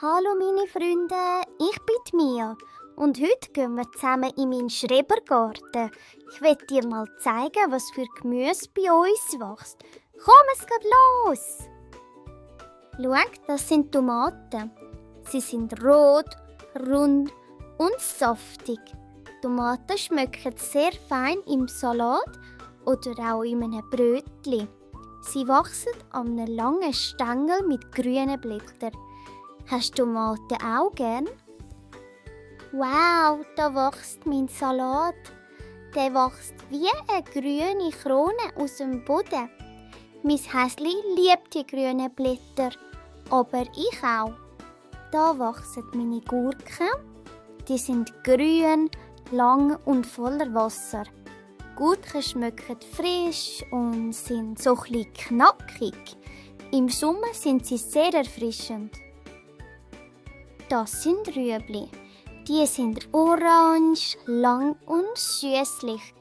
Hallo meine Freunde, ich bin Mia und heute gehen wir zusammen in meinen Schrebergarten. Ich will dir mal zeigen, was für Gemüse bei uns wächst. Komm, es geht los! Schau, das sind Tomaten. Sie sind rot, rund und saftig. Tomaten schmecken sehr fein im Salat oder auch in einem Brötchen. Sie wachsen an einem langen Stängel mit grünen Blättern. Hast du Tomaten auch gern? Wow, da wächst mein Salat. Der wächst wie eine grüne Krone aus dem Boden. Mein Häsli liebt die grünen Blätter, aber ich auch. Da wachsen meine Gurken. Die sind grün, lang und voller Wasser. Gurken schmecken frisch und sind so ein bisschen knackig. Im Sommer sind sie sehr erfrischend. Das sind Rüebli. Die sind orange, lang und süßlich.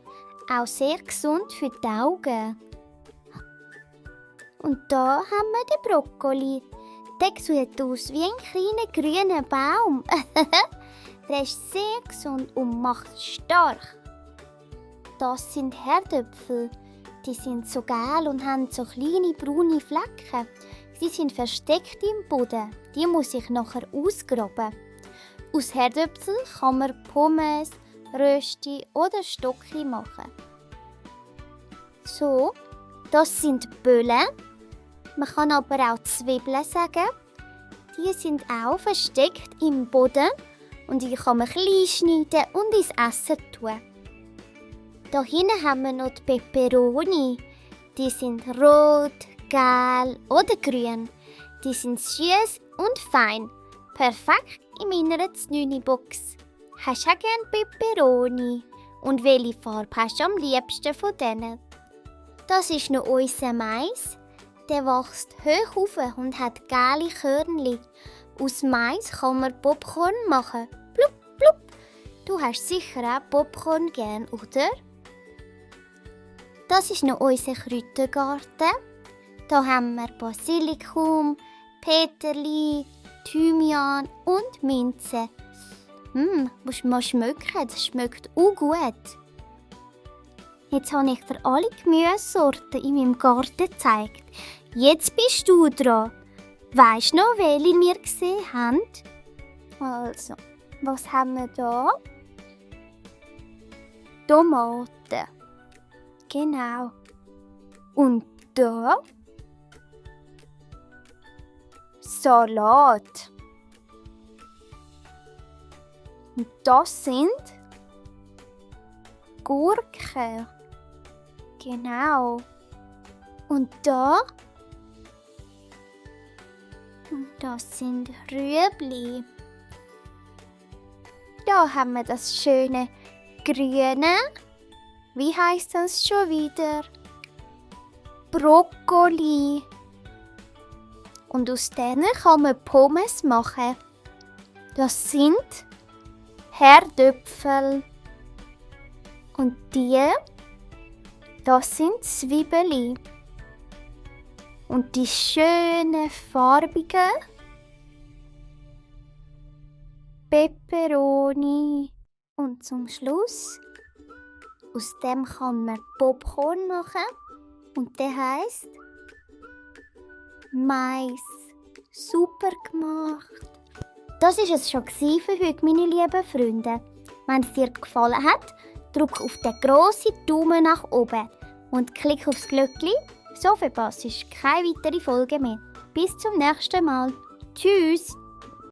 Auch sehr gesund für die Augen. Und da haben wir den Brokkoli. Der sieht aus wie ein kleiner grüner Baum. Der ist sehr gesund und macht stark. Das sind Herdöpfel. Die sind so gelb und haben so kleine braune Flecken. Sie sind versteckt im Boden. Die muss ich nachher ausgraben. Aus Herdöpfeln kann man Pommes, Rösti oder Stocki machen. So, das sind Böllen. Man kann aber auch Zwiebeln sagen. Die sind auch versteckt im Boden und die kann man klein schneiden und ins Essen tun. Da hinten haben wir noch die Peperoni. Die sind rot, gelb oder grün. Die sind süß und fein. Perfekt in meiner 9-Box. Hast du auch gerne Peperoni? Und welche Farbe hast du am liebsten von denen? Das ist noch unser Mais. Der wächst hoch auf und hat gelbe Körnchen. Aus Mais kann man Popcorn machen. Blub, blub. Du hast sicher auch Popcorn gern, oder? Das ist noch unser Kräutergarten. Da haben wir Basilikum, Peterli, Thymian und Minze. Musst du mal schmecken, das schmeckt auch gut. Jetzt habe ich dir alle Gemüsesorten in meinem Garten gezeigt. Jetzt bist du dran. Weisst du noch, welche wir gesehen haben? Also, was haben wir da? Tomaten. Genau. Und da? Salat. Und das sind Gurken. Genau. Und da? Und das sind Rüebli. Da haben wir das schöne Grüne. Wie heißt das schon wieder? Brokkoli. Und aus denen kann man Pommes machen. Das sind Herdöpfel. Und das sind Zwiebeln. Und die schönen farbigen Peperoni. Und zum Schluss, aus dem kann man Popcorn machen. Und der heisst Mais. Super gemacht. Das war es schon für heute, meine lieben Freunde. Wenn es dir gefallen hat, drück auf den grossen Daumen nach oben und klick aufs Glöckchen, so verpasst du keine weitere Folge mehr. Bis zum nächsten Mal. Tschüss!